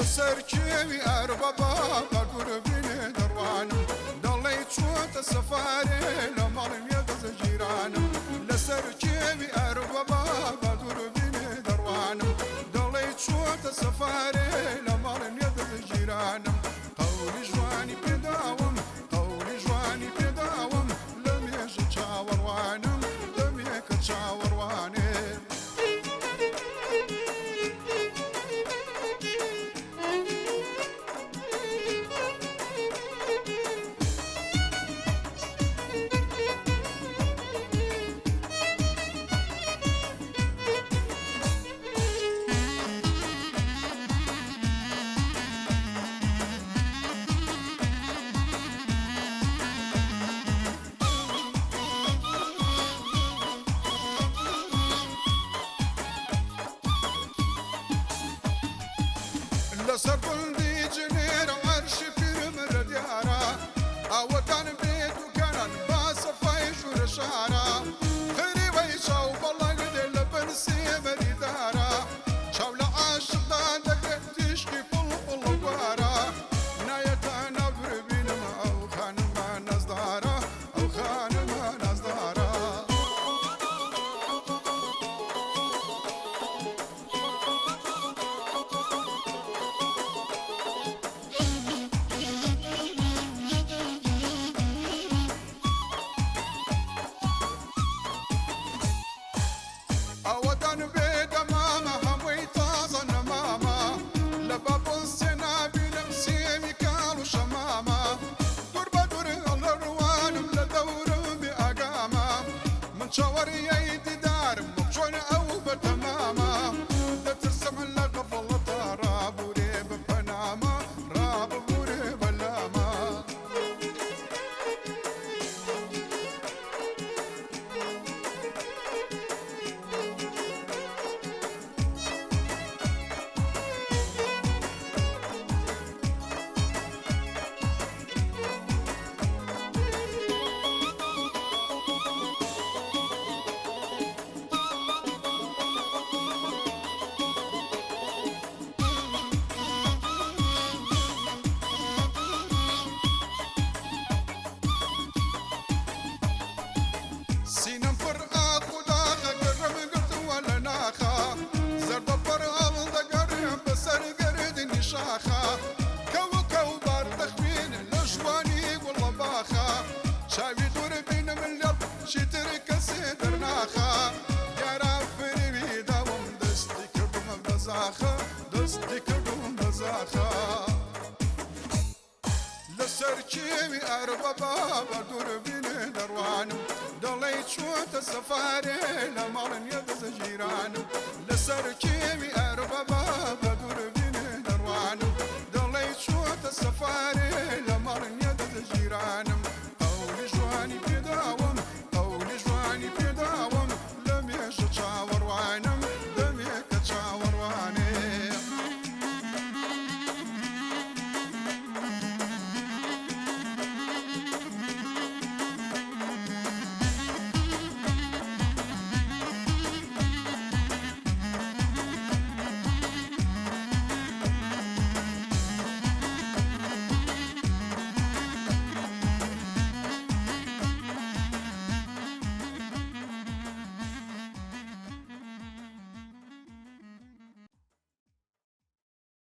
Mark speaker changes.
Speaker 1: لسر كيوي أربابا قدر بين دروانم ضليت شوت سفاري لمال يدز جيرانم لسر كيوي أربابا قدر بين دروانم ضليت شوت سفاري لمال يدز جيرانم قولي جواني بداوم قولي جواني بداوم لم يجي تشاور وانم لم يك تشاور وانم لسر بلدي جنير عرش في مر ديارا أودان بيت وكان باس فايش ورشارا خيري ويشا وبالله قد لبنسي مريدارا شاولا عاشق دادك تشكي فل وارا نايتا نبر بينما أو خان ما نزدارا أو خان ما نزدارا أودان بيد ماما هموي طازن ماما لباب السنابي لمسيمي كالو شماما قربة دور الروان لدور بأقاما من شاور يدي دار مبشون أو بتماما دا ترسم لك فلطة راب وريب بناما راب وريب لاما سينم فرقا خداخا قرم قرد ولا ناخا زرد فرقا قرم بسر قرد نشاخا كو بار تخمين لجواني والله باخا شاوي دور بين مليار شترك سيدر ناخا يا رافري بيداوم دستي كردم بزاخا دستي كردم بزاخا لسر كيوي أربابا بدور بين دروانم ضليت شوت السفاري لمال يدز جيرانم لسر كيوي أربابا